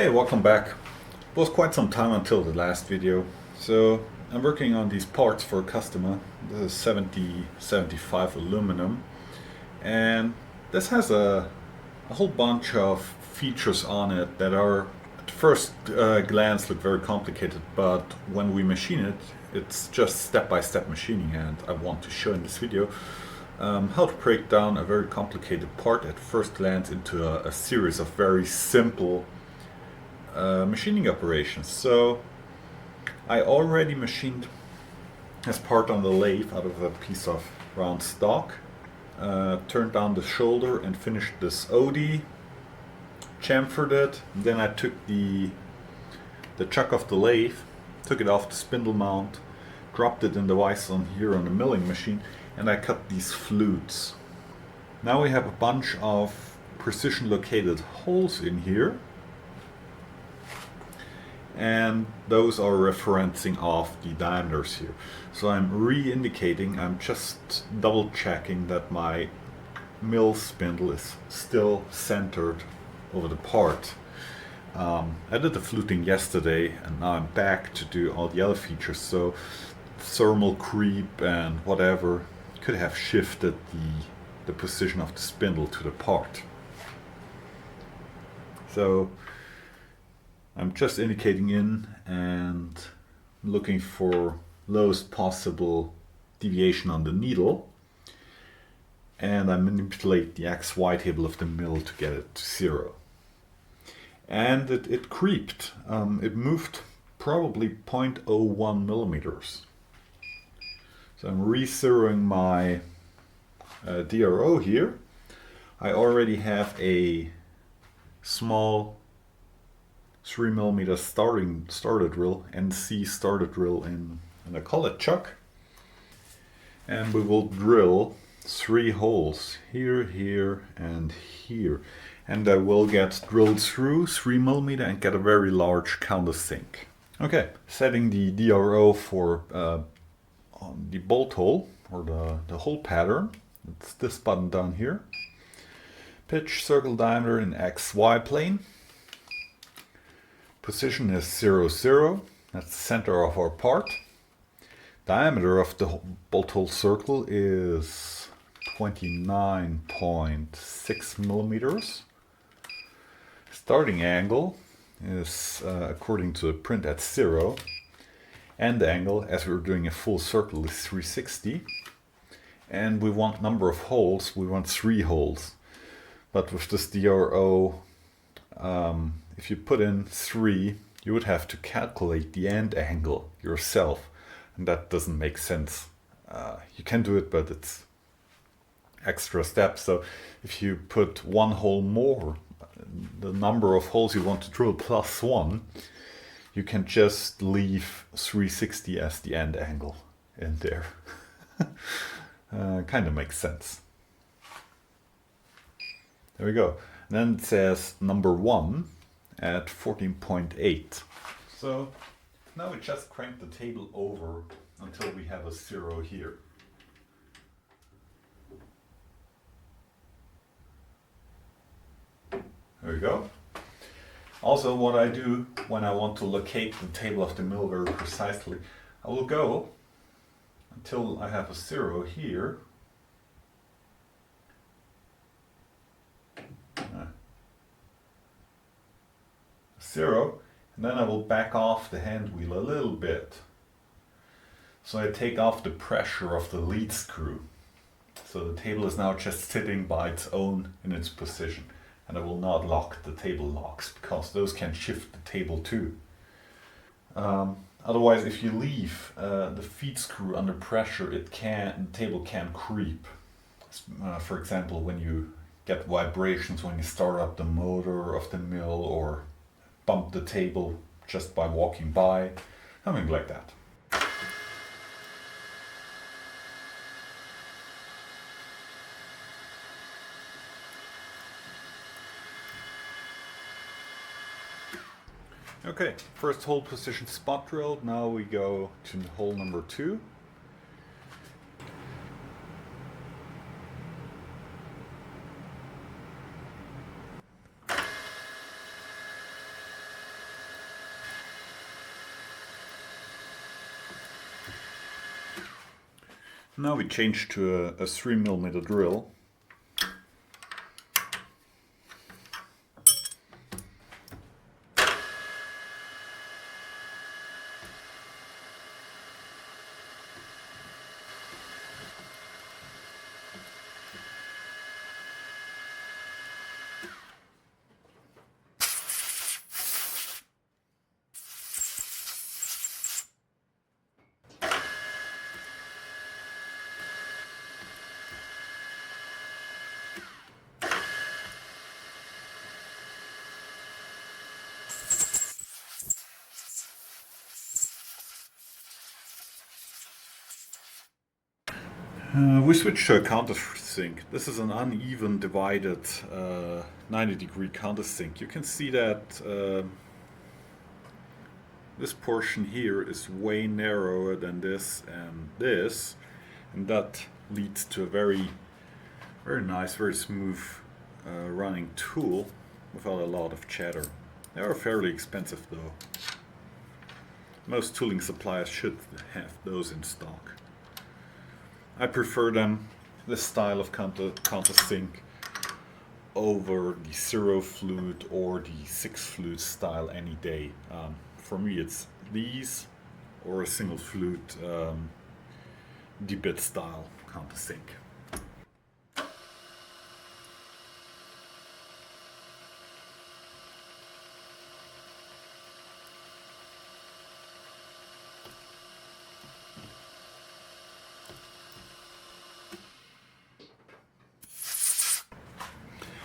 Hey, welcome back. It was quite some time until the last video. So I'm working on these parts for a customer. This is 7075 aluminum, and this has a whole bunch of features on it that are at first glance look very complicated, but when we machine it, it's just step-by-step machining, and I want to show in this video how to break down a very complicated part at first glance into a series of very simple machining operations. So I already machined this part on the lathe out of a piece of round stock, turned down the shoulder and finished this OD, chamfered it, and then I took the chuck of the lathe, took it off the spindle mount, dropped it in the vise on here on the milling machine, and I cut these flutes. Now we have a bunch of precision located holes in here, and those are referencing off the diameters here. So I'm re-indicating, I'm just double checking that my mill spindle is still centered over the part. I did the fluting yesterday, and now I'm back to do all the other features, so thermal creep and whatever could have shifted the position of the spindle to the part. So I'm just indicating in and looking for lowest possible deviation on the needle, and I manipulate the XY table of the mill to get it to 0. And it creeped. It moved probably 0.01 millimeters. So I'm re-zeroing my DRO here. I already have a small 3mm starter drill, NC starter drill in a collet chuck, and we will drill 3 holes here, here, and here, and I will get drilled through 3mm and get a very large countersink. Okay, setting the DRO for on the bolt hole or the hole pattern. It's this button down here. Pitch circle diameter in XY plane. Position is 0, 0. That's the center of our part. Diameter of the bolt hole circle is 29.6 millimeters. Starting angle is according to the print at 0. End angle, as we're doing a full circle, is 360. And we want number of holes, we want 3 holes. But with this DRO, if you put in 3, you would have to calculate the end angle yourself, and that doesn't make sense. You can do it, but it's extra steps. So if you put 1 hole more, the number of holes you want to drill plus 1, you can just leave 360 as the end angle in there. Kind of makes sense. There we go. And then it says number 1 at 14.8. So now we just crank the table over until we have a 0 here. There we go. Also, what I do when I want to locate the table of the mill very precisely, I will go until I have a 0 here. 0, and then I will back off the hand wheel a little bit. So I take off the pressure of the lead screw. So the table is now just sitting by its own in its position, and I will not lock the table locks because those can shift the table too. Otherwise, if you leave the feed screw under pressure, the table can creep. For example, when you get vibrations when you start up the motor of the mill, or bump the table just by walking by, something like that. Okay, first hole position spot drilled. Now we go to hole number 2. Now we change to a 3mm drill. We switch to a countersink. This is an uneven divided 90-degree countersink. You can see that this portion here is way narrower than this, and that leads to a very nice, very smooth running tool without a lot of chatter. They are fairly expensive though. Most tooling suppliers should have those in stock. I prefer them, this style of countersink, over the 0 flute or the 6 flute style any day. For me it's these or a single flute D-bit style countersink.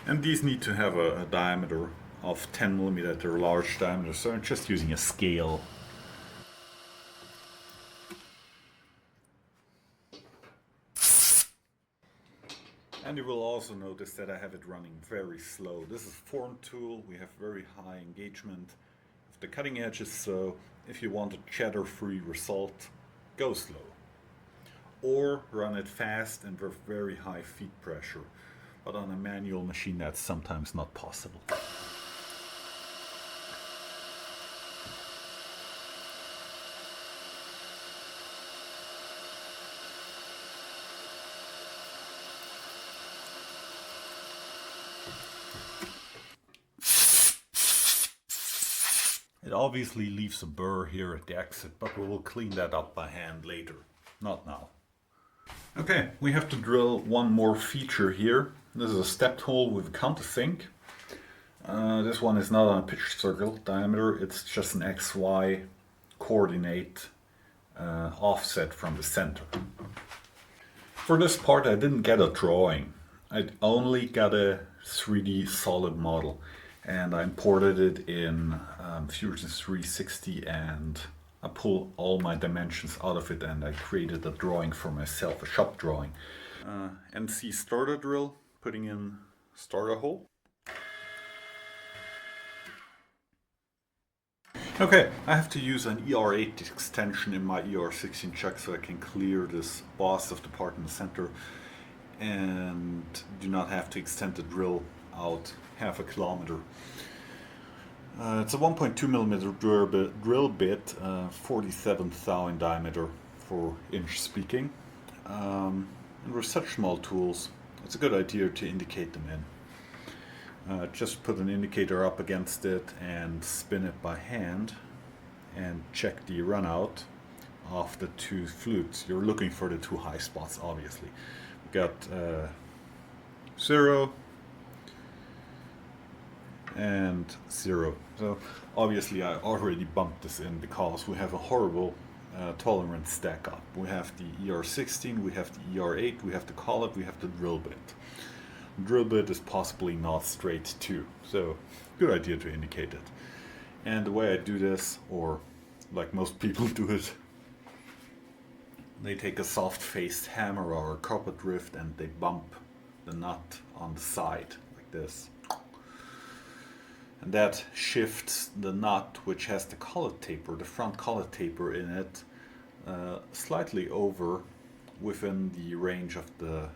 And these need to have a diameter of 10mm, large diameter, so I'm just using a scale. And you will also notice that I have it running very slow. This is a form tool, we have very high engagement of the cutting edges, so if you want a chatter-free result, go slow. Or run it fast and with very high feed pressure. But on a manual machine that's sometimes not possible. It obviously leaves a burr here at the exit, but we will clean that up by hand later, not now. Okay, we have to drill one more feature here. This is a stepped hole with a countersink. This one is not on a pitched circle diameter, it's just an XY coordinate offset from the center. For this part I didn't get a drawing, I only got a 3D solid model, and I imported it in Fusion 360, and I pulled all my dimensions out of it and I created a drawing for myself, a shop drawing. NC starter drill, putting in starter hole. Okay, I have to use an ER8 extension in my ER16 chuck so I can clear this boss of the part in the center and do not have to extend the drill out half a kilometer. It's a 1.2mm drill bit, 47 thou in diameter for inch speaking. And with such small tools, it's a good idea to indicate them in. Just put an indicator up against it and spin it by hand and check the run out of the two flutes. You're looking for the two high spots, obviously. We got 0 and 0. So obviously I already bumped this in because we have a horrible tolerance stack up. We have the ER16, we have the ER8, we have the collet, we have the drill bit. The drill bit is possibly not straight too, so good idea to indicate it. And the way I do this, or like most people do it, they take a soft-faced hammer or a copper drift and they bump the nut on the side like this. And that shifts the nut, which has the collet taper, the front collet taper in it, slightly over within the range of the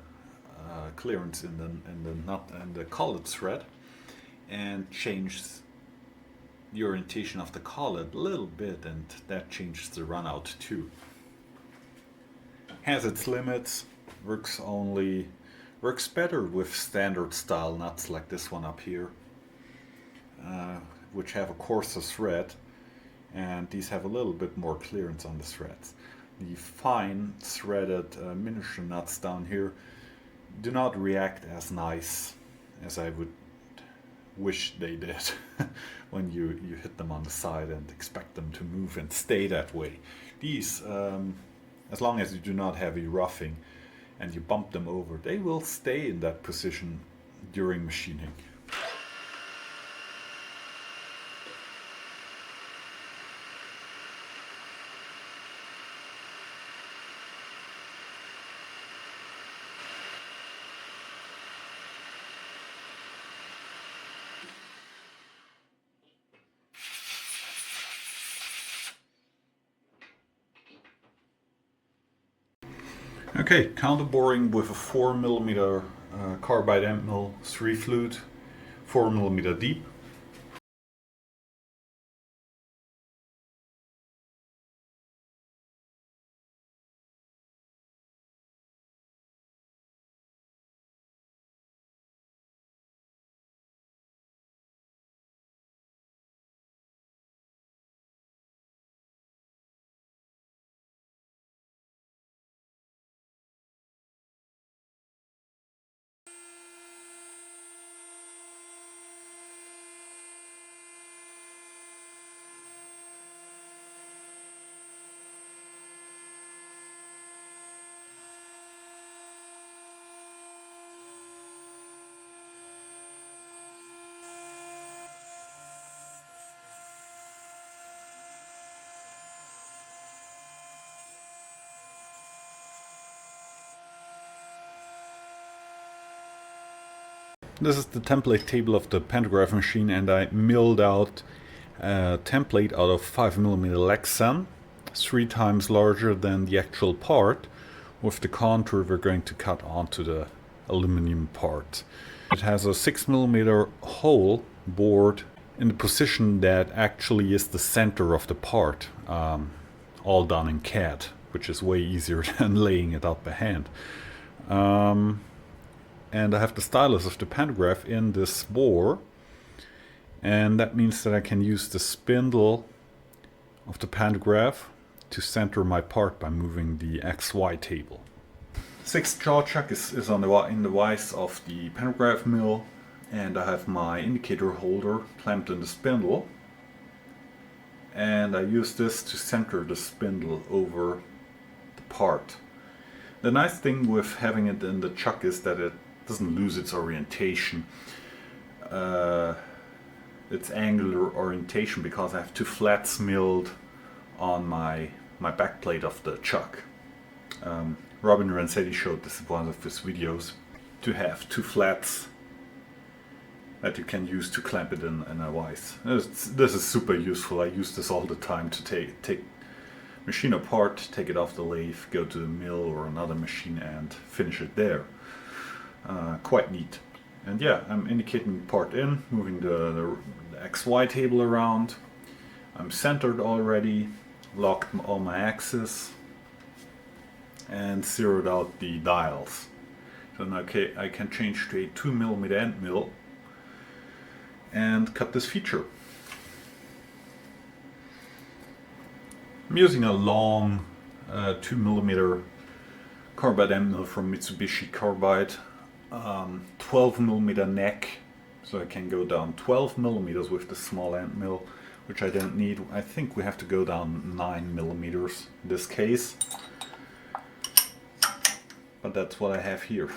clearance in the nut and the collet thread, and changes the orientation of the collet a little bit, and that changes the run out too. has its limits, works better with standard style nuts like this one up here, which have a coarser thread, and these have a little bit more clearance on the threads. The fine threaded miniature nuts down here do not react as nice as I would wish they did when you hit them on the side and expect them to move and stay that way. These, as long as you do not have a roughing and you bump them over, they will stay in that position during machining. Okay, counter boring with a 4mm carbide end mill, 3 flute, 4mm deep. This is the template table of the pantograph machine, and I milled out a template out of 5mm Lexan, 3 times larger than the actual part, with the contour we're going to cut onto the aluminum part. It has a 6mm hole bored in the position that actually is the center of the part, all done in CAD, which is way easier than laying it out by hand. And I have the stylus of the pantograph in this bore, and that means that I can use the spindle of the pantograph to center my part by moving the XY table. 6th jaw chuck is in the vise of the pantograph mill, and I have my indicator holder clamped in the spindle, and I use this to center the spindle over the part. The nice thing with having it in the chuck is that it doesn't lose its orientation, its angular orientation, because I have 2 flats milled on my back plate of the chuck. Robin Rancetti showed this in one of his videos, to have 2 flats that you can use to clamp it in a vise. This is super useful. I use this all the time to take machine apart, take it off the lathe, go to the mill or another machine and finish it there. Quite neat. And yeah, I'm indicating the part in, moving the XY table around. I'm centered already, locked all my axes, and zeroed out the dials. So now I can change to a 2mm end mill and cut this feature. I'm using a long 2mm carbide end mill from Mitsubishi Carbide, 12mm neck, so I can go down 12mm with the small end mill, which I don't need. I think we have to go down 9mm in this case, but that's what I have here.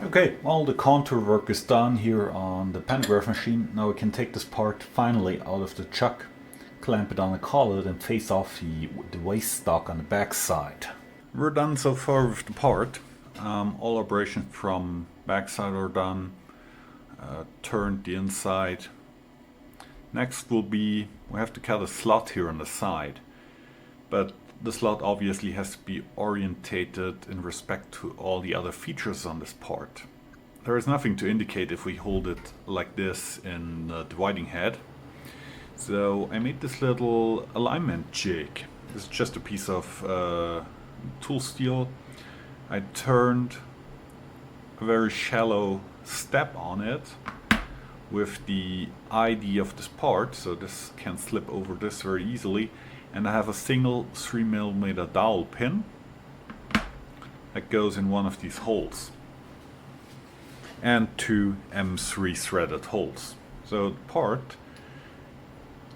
Okay, well, the contour work is done here on the pantograph machine. Now we can take this part finally out of the chuck, clamp it on a collet and face off the waste stock on the back side. We're done so far with the part. All operations from backside are done. Turned the inside. Next will be, we have to cut a slot here on the side, but the slot obviously has to be orientated in respect to all the other features on this part. There is nothing to indicate if we hold it like this in the dividing head. So I made this little alignment jig. This is just a piece of tool steel. I turned a very shallow step on it with the ID of this part, so this can slip over this very easily. And I have a single 3mm dowel pin that goes in one of these holes, and two M3 threaded holes. So the part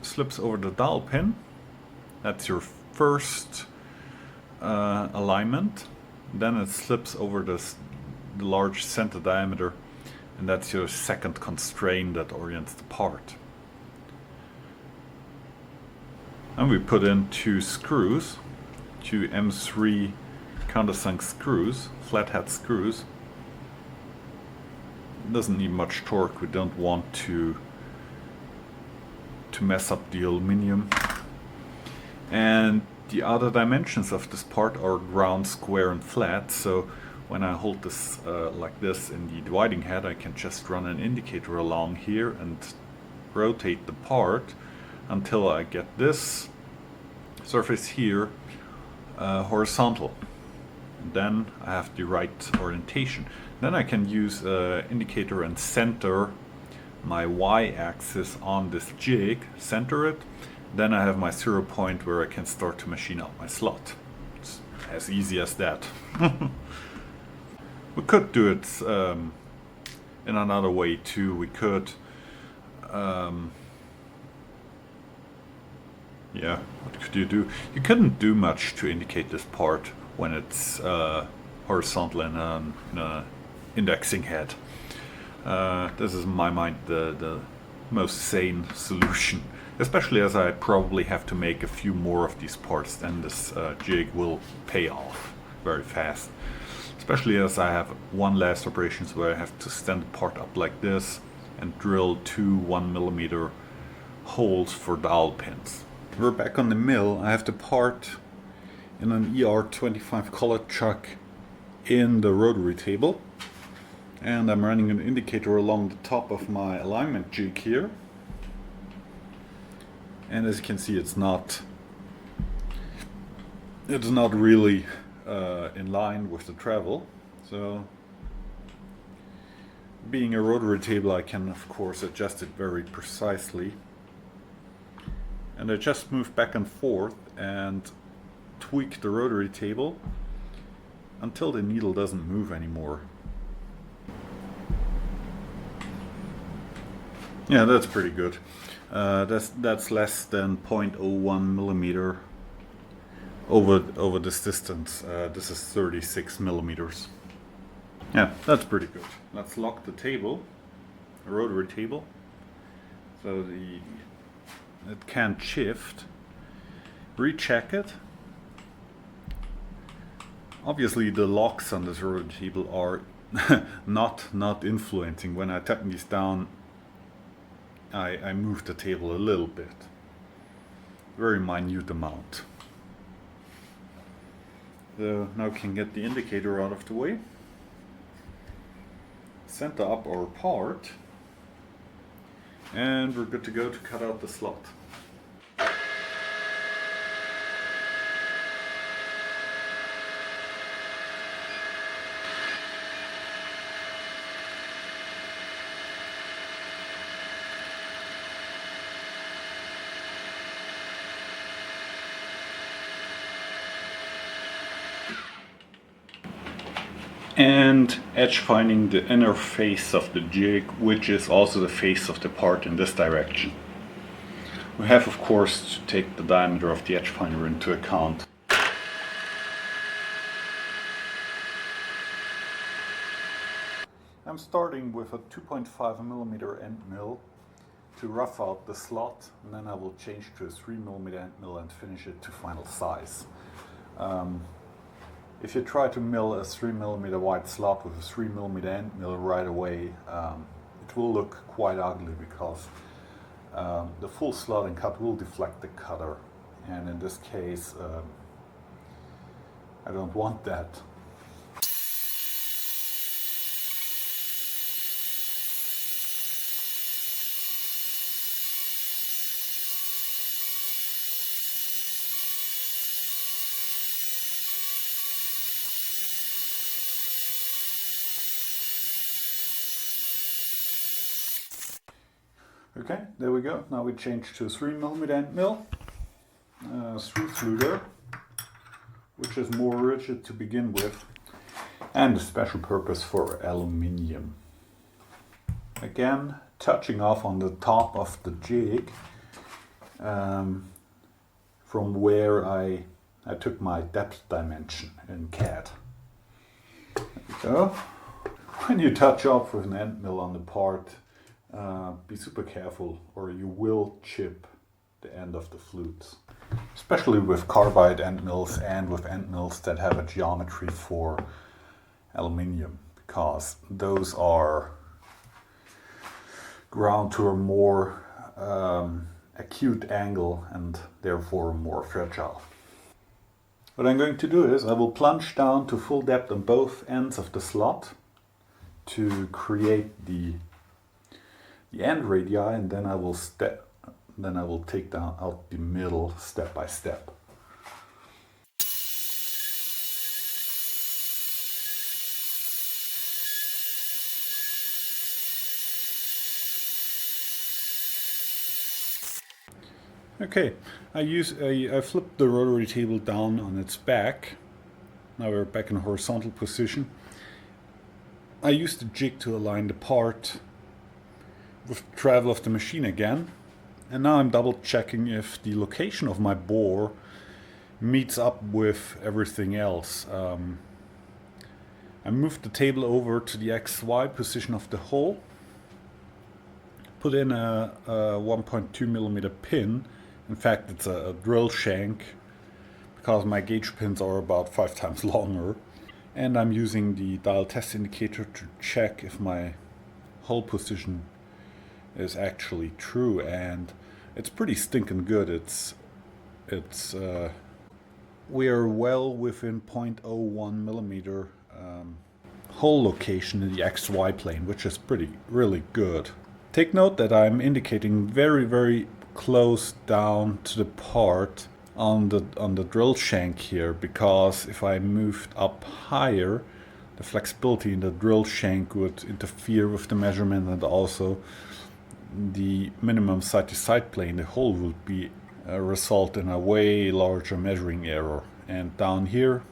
slips over the dowel pin. That's your first alignment. Then it slips over the large center diameter, and that's your second constraint that orients the part. And we put in two screws, two M3 countersunk screws, flathead screws. It doesn't need much torque. We don't want to mess up the aluminum. And the other dimensions of this part are round, square and flat, so when I hold this like this in the dividing head, I can just run an indicator along here and rotate the part until I get this surface here horizontal. And then I have the right orientation. Then I can use indicator and center my y-axis on this jig, center it. Then I have my 0 point where I can start to machine out my slot. It's as easy as that. We could do it in another way too. We could, yeah, what could you do? You couldn't do much to indicate this part when it's horizontal in an indexing head. This is in my mind the most sane solution, especially as I probably have to make a few more of these parts, then this jig will pay off very fast. Especially as I have one last operation where I have to stand the part up like this and drill two 1mm holes for dowel pins. We're back on the mill. I have the part in an ER25 collet chuck in the rotary table, and I'm running an indicator along the top of my alignment jig here. And as you can see, it's not really in line with the travel. So being a rotary table, I can of course adjust it very precisely, and I just move back and forth and tweak the rotary table until the needle doesn't move anymore. Yeah, that's pretty good. That's less than 0.01mm over this distance. This is 36mm. Yeah, that's pretty good. Let's lock the table, the rotary table, so it can't shift. Recheck it. Obviously the locks on this rotary table are not influencing. When I tap these down, I move the table a little bit. Very minute amount. So now we can get the indicator out of the way. Center up our part. And we're good to go to cut out the slot. And edge finding the inner face of the jig, which is also the face of the part in this direction. We have of course to take the diameter of the edge finder into account. I'm starting with a 2.5mm end mill to rough out the slot, and then I will change to a 3mm end mill and finish it to final size. If you try to mill a 3mm wide slot with a 3mm end mill right away, it will look quite ugly because the full slotting cut will deflect the cutter, and in this case I don't want that. Okay, there we go. Now we change to a 3mm end mill, through fluter, which is more rigid to begin with, and a special purpose for aluminium. Again, touching off on the top of the jig, from where I took my depth dimension in CAD. There we go. When you touch off with an end mill on the part, be super careful or you will chip the end of the flutes. Especially with carbide end mills and with end mills that have a geometry for aluminium, because those are ground to a more acute angle and therefore more fragile. What I'm going to do is I will plunge down to full depth on both ends of the slot to create the end radii, and then I will take down out the middle step by step. Okay, I flipped the rotary table down on its back. Now we're back in horizontal position. I used the jig to align the part with the travel of the machine again, and now I'm double checking if the location of my bore meets up with everything else. I moved the table over to the XY position of the hole, put in a 1.2mm pin. In fact, it's a drill shank because my gauge pins are about 5 times longer, and I'm using the dial test indicator to check if my hole position is actually true, and it's pretty stinking good. We are well within 0.01mm hole location in the XY plane, which is really good. Take note that I'm indicating very close down to the part on the drill shank here, because if I moved up higher, the flexibility in the drill shank would interfere with the measurement, and also the minimum side-to-side plane, the hole would be result in a way larger measuring error. And down here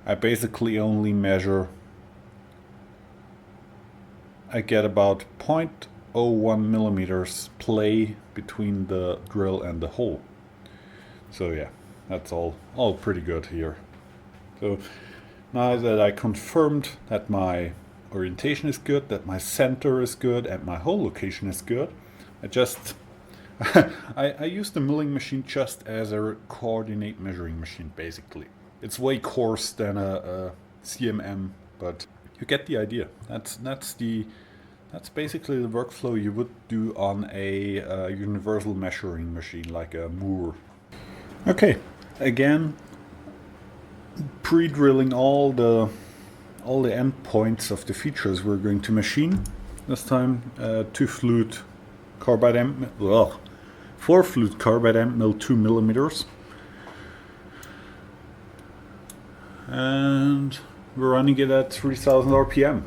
I basically only measure, I get about 0.01mm play between the drill and the hole. So yeah, that's all pretty good here. So now that I confirmed that my orientation is good, that my center is good, and my hole location is good, I just I use the milling machine just as a coordinate measuring machine, basically. It's way coarse than a CMM, but you get the idea. That's basically the workflow you would do on a universal measuring machine like a Moore. Okay, again, pre-drilling all the end points of the features we're going to machine. This time 2-flute carbide end mill, 4-flute carbide end mill 2mm, and we're running it at 3000 RPM.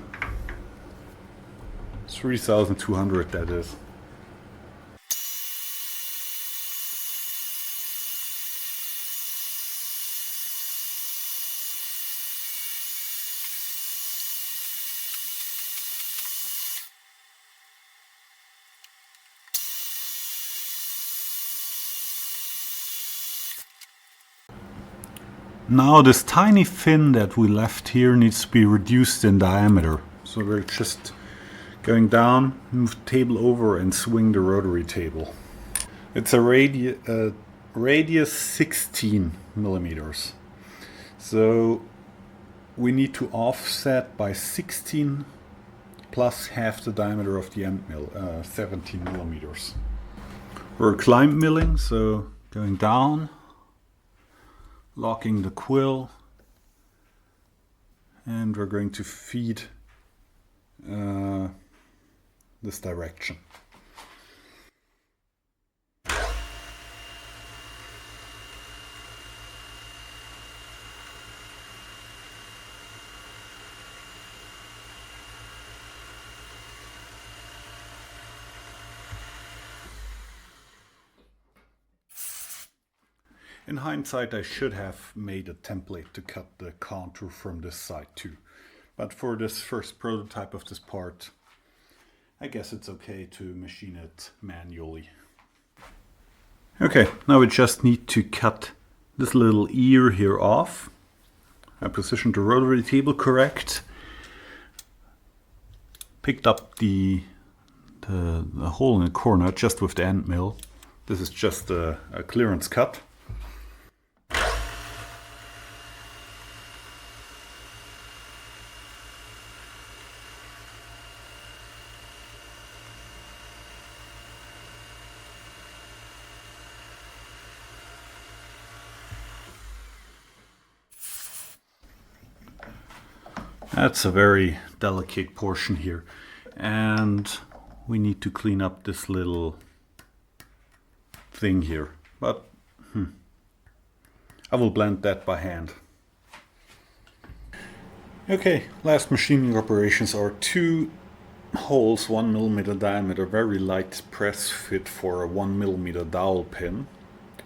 3200, that is. Now this tiny fin that we left here needs to be reduced in diameter. So we're just going down, move the table over and swing the rotary table. It's a radius 16 millimeters. So we need to offset by 16 plus half the diameter of the end mill, 17 millimeters. We're climb milling, so going down, locking the quill, and we're going to feed this direction. In hindsight, I should have made a template to cut the contour from this side too. But for this first prototype of this part, I guess it's okay to machine it manually. Okay, now we just need to cut this little ear here off. I positioned the rotary table correct. Picked up the hole in the corner just with the end mill. This is just a clearance cut. That's a very delicate portion here, and we need to clean up this little thing here, but I will blend that by hand. Okay, last machining operations are 2 holes 1 millimeter diameter, very light press fit for a 1 millimeter dowel pin,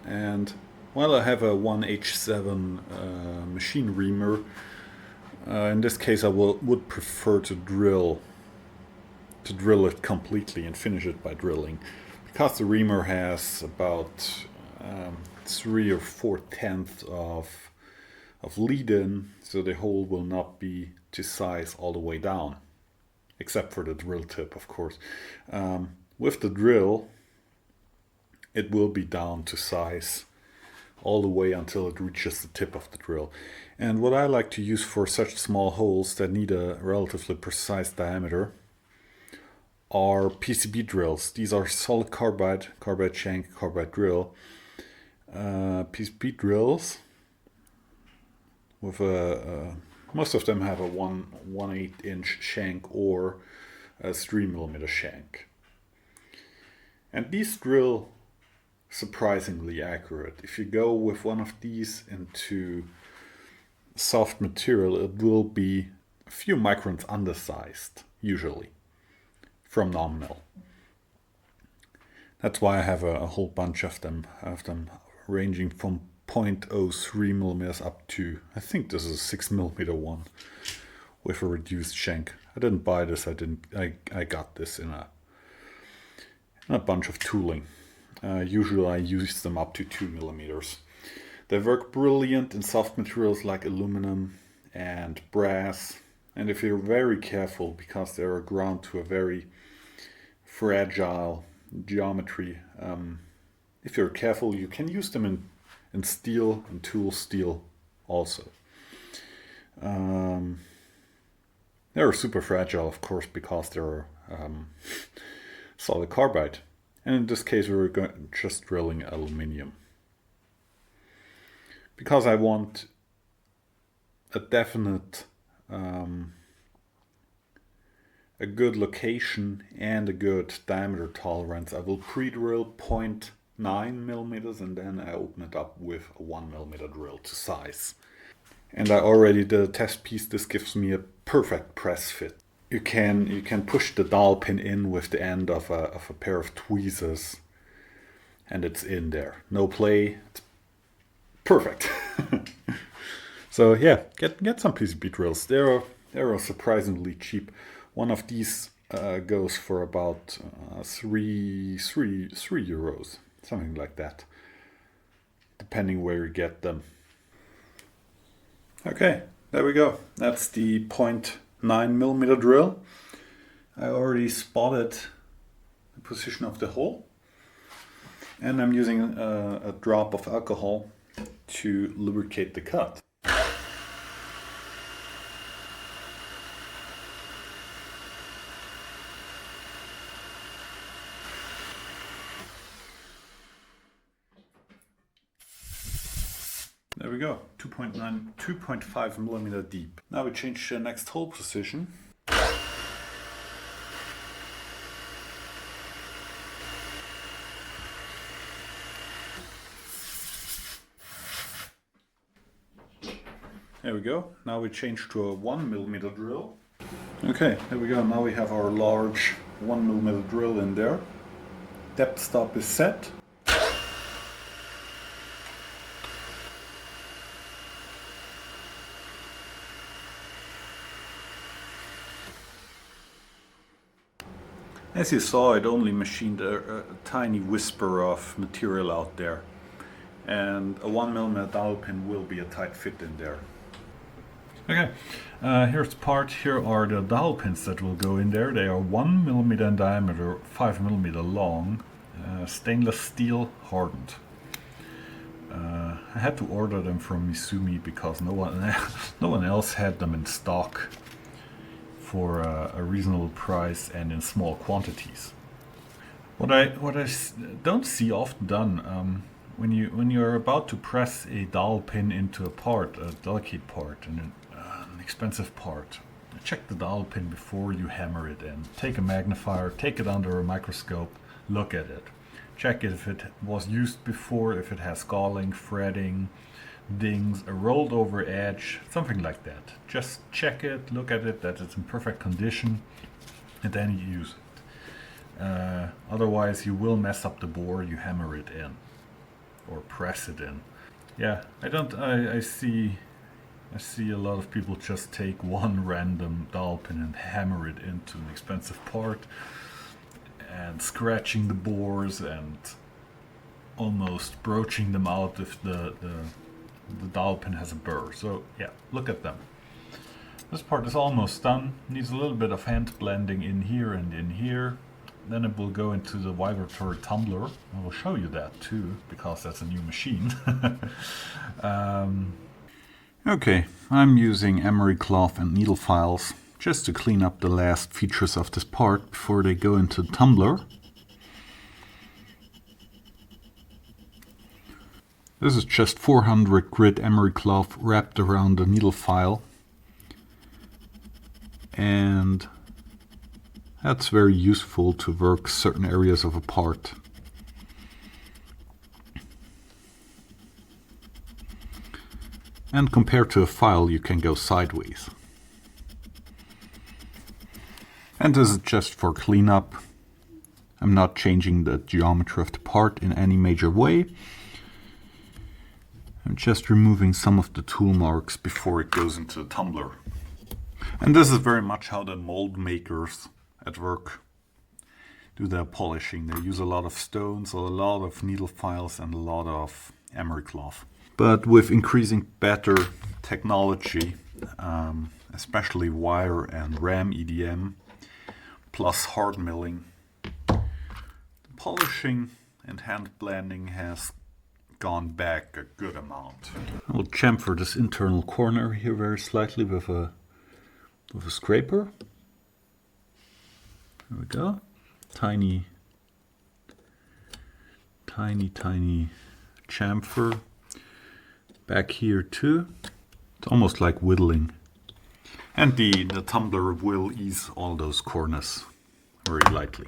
and while I have a 1H7 machine reamer, in this case I would prefer to drill it completely and finish it by drilling, because the reamer has about 3 or 4/10 of lead in, so the hole will not be to size all the way down, except for the drill tip, of course. With the drill, it will be down to size all the way until it reaches the tip of the drill. And what I like to use for such small holes that need a relatively precise diameter are PCB drills. These are solid carbide shank, carbide drill. PCB drills with most of them have a 1/8 inch shank or a 3 millimeter shank. And these drill surprisingly accurate. If you go with one of these into soft material, it will be a few microns undersized, usually, from non-mill. That's why I have a whole bunch of them. I have them ranging from 0.03 millimeters up to, I think this is a 6 millimeter one with a reduced shank. I didn't buy this, I got this in a bunch of tooling. Usually I use them up to 2 millimeters. They work brilliant in soft materials like aluminum and brass, and if you're very careful, because they are ground to a very fragile geometry, if you're careful, you can use them in steel and tool steel also. They're super fragile, of course, because they're solid carbide. And in this case, we're just drilling aluminium. Because I want a definite, a good location and a good diameter tolerance, I will pre-drill 0.9 millimeters and then I open it up with a 1 millimeter drill to size. And I already did a test piece. This gives me a perfect press fit. You can push the dowel pin in with the end of a pair of tweezers, and it's in there. No play. It's perfect. So yeah, get some PCB drills. They're surprisingly cheap. One of these goes for about 3 euros, something like that, depending where you get them. Okay, there we go. That's the 9mm drill. I already spotted the position of the hole, and I'm using a drop of alcohol to lubricate the cut. There we go, 2.5mm deep. Now we change the next hole position. There we go, now we change to a 1mm drill. Okay, there we go, now we have our large 1mm drill in there. Depth stop is set. As you saw, it only machined a tiny whisper of material out there, and a 1mm dowel pin will be a tight fit in there. Okay, here's the part. Here are the dowel pins that will go in there. They are 1mm in diameter, 5mm long, stainless steel hardened. I had to order them from Misumi because no one else had them in stock for a reasonable price and in small quantities. What I don't see often done when you're about to press a dowel pin into a part, a delicate part, and an expensive part, check the dowel pin before you hammer it in. Take a magnifier, take it under a microscope, look at it. Check if it was used before, if it has galling, fretting, dings, a rolled over edge, something like that. Just check it, look at it, that it's in perfect condition, and then you use it. Otherwise you will mess up the bore you hammer it in or press it in. Yeah, I see a lot of people just take one random dowel pin and hammer it into an expensive part, and scratching the bores and almost broaching them out if the dowel pin has a burr. So yeah, look at them. This part is almost done. Needs a little bit of hand blending in here and in here. Then it will go into the vibratory tumbler. I will show you that too, because that's a new machine. Okay, I'm using emery cloth and needle files just to clean up the last features of this part before they go into the tumbler. This is just 400 grit emery cloth wrapped around the needle file, and that's very useful to work certain areas of a part. And compared to a file, you can go sideways. And this is just for cleanup. I'm not changing the geometry of the part in any major way. I'm just removing some of the tool marks before it goes into the tumbler. And this is very much how the mold makers at work do their polishing. They use a lot of stones, a lot of needle files, and a lot of emery cloth. But with increasing better technology, especially wire and RAM EDM, plus hard milling, the polishing and hand blending has gone back a good amount. I will chamfer this internal corner here very slightly with a scraper. There we go. Tiny chamfer. Back here too. It's almost like whittling. And the tumbler will ease all those corners very lightly.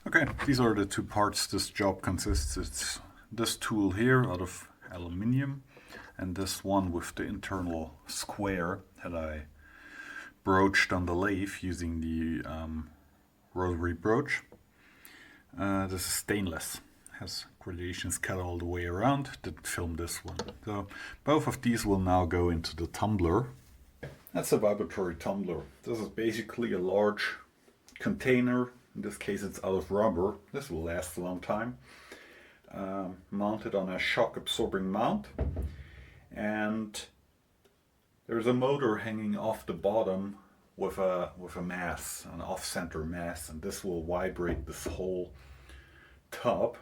Okay, these are the two parts this job consists. It's this tool here out of aluminium, and this one with the internal square that I broached on the lathe using the rotary broach. This is stainless. Has gradations cut all the way around. Didn't film this one. So both of these will now go into the tumbler. That's a vibratory tumbler. This is basically a large container. In this case it's out of rubber. This will last a long time. Mounted on a shock absorbing mount. And there's a motor hanging off the bottom with a mass, an off-center mass, and this will vibrate this whole tub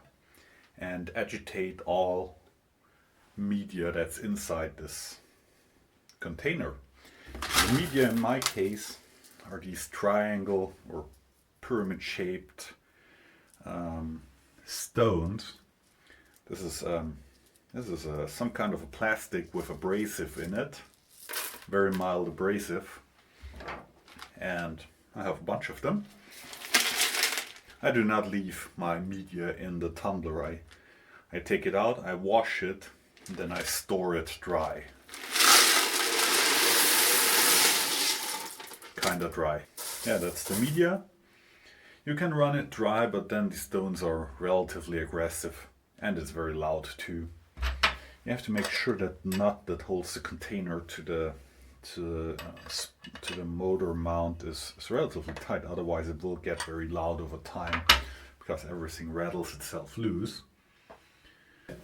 and agitate all media that's inside this container. The media in my case are these triangle or pyramid shaped stones. This is some kind of a plastic with abrasive in it, very mild abrasive, and I have a bunch of them. I do not leave my media in the tumbler. I take it out, I wash it, and then I store it dry. Kinda dry. Yeah, that's the media. You can run it dry, but then the stones are relatively aggressive, and it's very loud too. You have to make sure that the nut that holds the container to the motor mount is relatively tight, otherwise it will get very loud over time because everything rattles itself loose.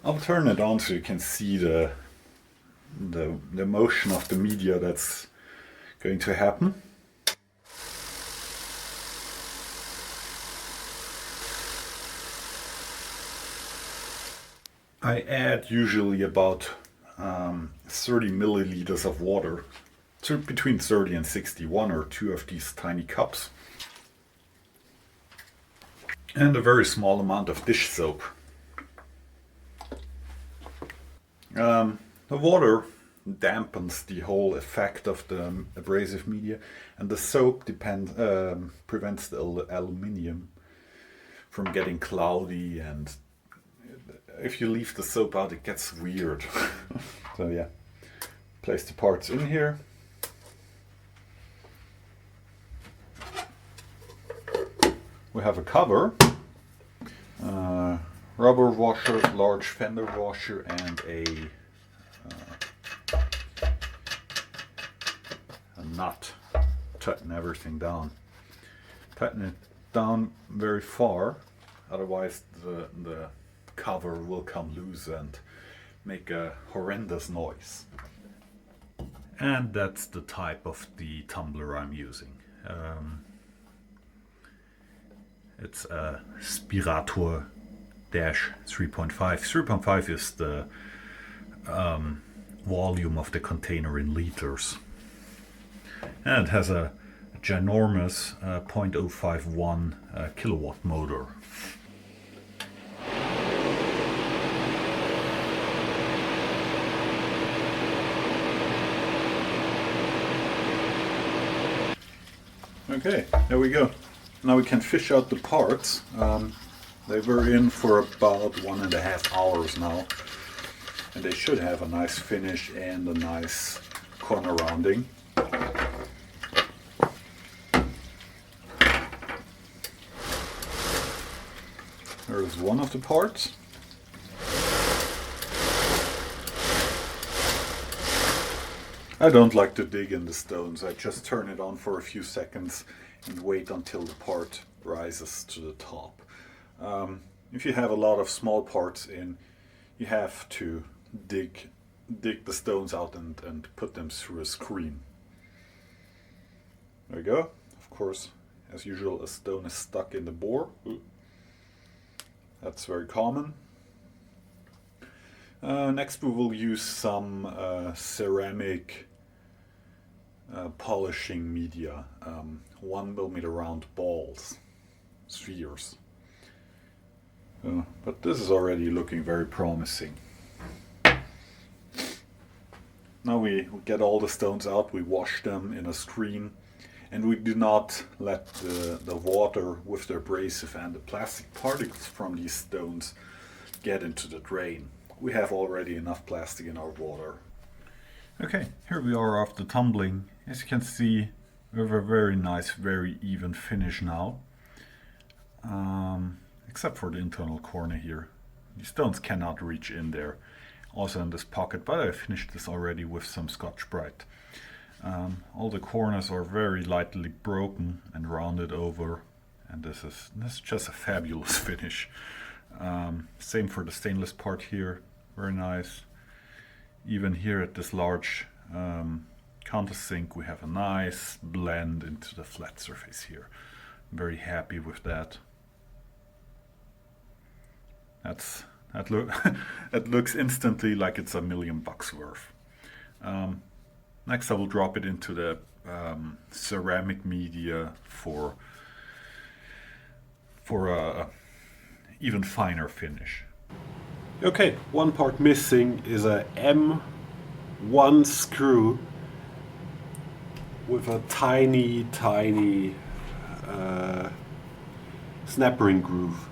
I'll turn it on so you can see the motion of the media that's going to happen. I add usually about 30 milliliters of water, between 30 and 60, one or two of these tiny cups, and a very small amount of dish soap. The water dampens the whole effect of the abrasive media, and the soap prevents the aluminium from getting cloudy, and if you leave the soap out it gets weird. So yeah, place the parts in here. We have a cover, rubber washer, large fender washer, and a nut. Tighten everything down. Tighten it down very far, otherwise the cover will come loose and make a horrendous noise. And that's the type of the tumbler I'm using. It's a Spirator 3.5. 3.5 is the volume of the container in liters. And it has a ginormous 0.051 kilowatt motor. Okay, there we go. Now we can fish out the parts. They were in for about 1.5 hours now, and they should have a nice finish and a nice corner rounding. There's one of the parts. I don't like to dig in the stones. I just turn it on for a few seconds and wait until the part rises to the top. If you have a lot of small parts in, you have to dig the stones out and put them through a screen. There we go. Of course, as usual, a stone is stuck in the bore. Ooh. That's very common. Next we will use some ceramic polishing media, 1mm round balls, spheres. But this is already looking very promising. Now we get all the stones out, we wash them in a screen, and we do not let the water with the abrasive and the plastic particles from these stones get into the drain. We have already enough plastic in our water. Okay, here we are after tumbling. As you can see, we have a very nice, very even finish now. Except for the internal corner here. The stones cannot reach in there. Also in this pocket, but I finished this already with some Scotch-Brite. All the corners are very lightly broken and rounded over, and this is just a fabulous finish. Same for the stainless part here, very nice. Even here at this large countersink, we have a nice blend into the flat surface here. I'm very happy with that. That looks instantly like it's $1 million worth. Next I will drop it into the ceramic media for a even finer finish. Okay, one part missing is a M1 screw with a tiny snap ring groove.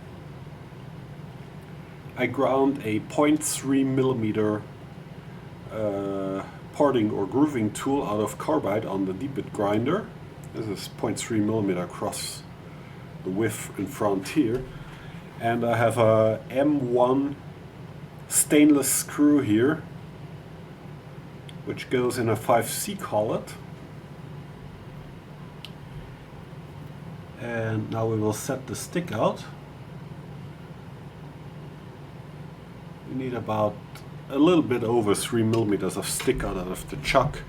I ground a 0.3 millimeter parting or grooving tool out of carbide on the deep bit grinder. This is 0.3 millimeter across the width in front here. And I have a M1 stainless screw here, which goes in a 5C collet. And now we will set the stick out. We need about a little bit over 3 millimeters of stick out of the chuck.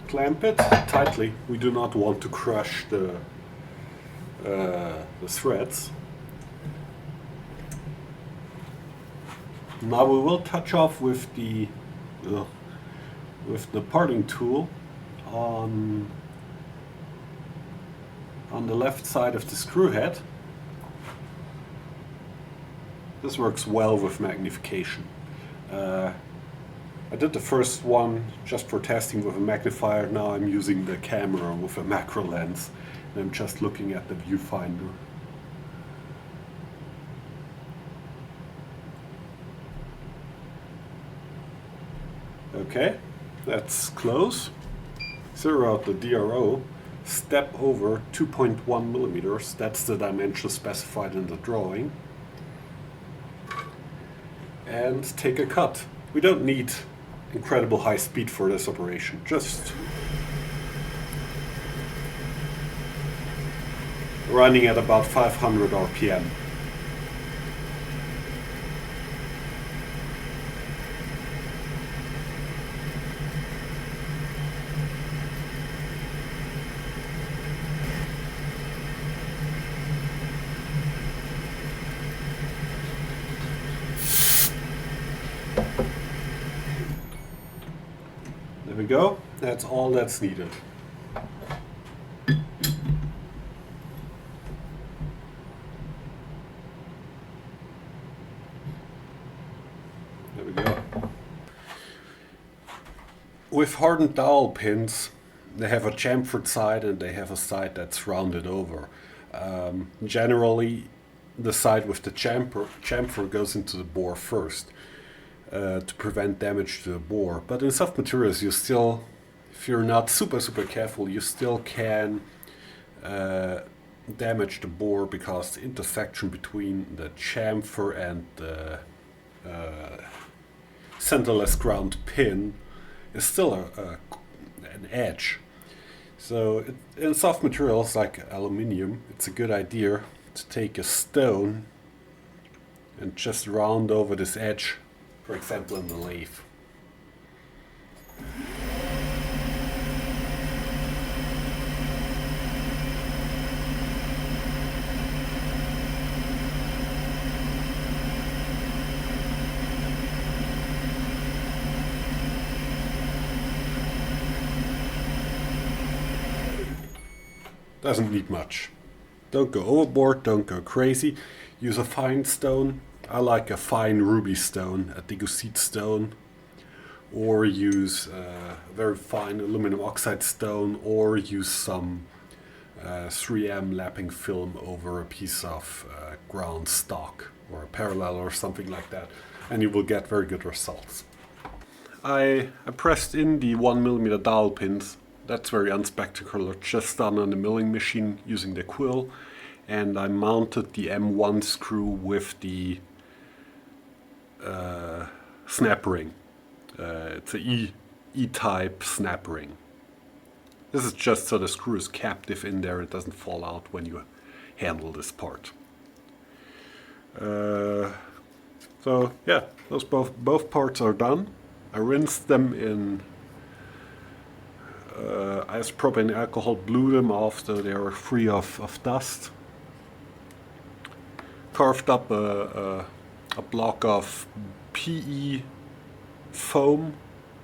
Clamp it tightly. We do not want to crush the threads. Now we will touch off with the parting tool on the left side of the screw head. This works well with magnification. I did the first one just for testing with a magnifier. Now I'm using the camera with a macro lens, and I'm just looking at the viewfinder. Okay, that's close. Zero out the DRO. Step over 2.1 millimeters. That's the dimension specified in the drawing. And take a cut. We don't need incredible high speed for this operation, just running at about 500 RPM. There we go. That's all that's needed. There we go. With hardened dowel pins, they have a chamfered side and they have a side that's rounded over. Generally, the side with the chamfer goes into the bore first. To prevent damage to the bore. But in soft materials, you still, if you're not super careful, you still can damage the bore, because the intersection between the chamfer and the centerless ground pin is still an edge. So in soft materials like aluminium, it's a good idea to take a stone and just round over this edge. For example, in the lathe. Doesn't need much. Don't go overboard, don't go crazy. Use a fine stone. I like a fine ruby stone, a degousite stone, or use a very fine aluminum oxide stone, or use some 3M lapping film over a piece of ground stock or a parallel or something like that, and you will get very good results. I pressed in the 1mm dowel pins. That's very unspectacular, just done on the milling machine using the quill, and I mounted the M1 screw with the snap ring. It's a E-type snap ring. This is just so the screw is captive in there, it doesn't fall out when you handle this part. So yeah, those both parts are done. I rinsed them in isopropane alcohol, blew them off so they are free of dust. Carved up a block of PE foam.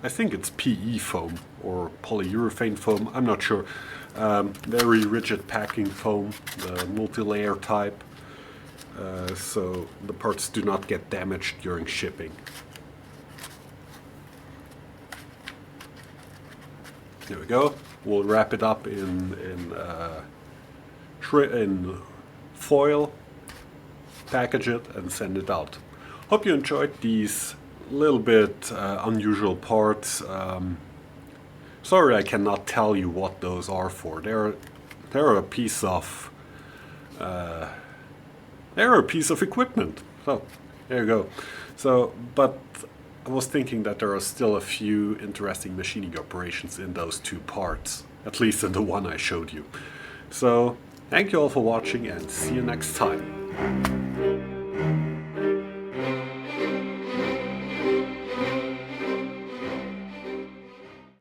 I think it's PE foam or polyurethane foam, I'm not sure. Very rigid packing foam, the multi-layer type, so the parts do not get damaged during shipping. There we go. We'll wrap it up in foil, package it, and send it out. Hope you enjoyed these little bit unusual parts. Sorry I cannot tell you what those are for. They're a piece of equipment. So there you go. So, but I was thinking that there are still a few interesting machining operations in those two parts, at least in the one I showed you. So thank you all for watching and see you next time.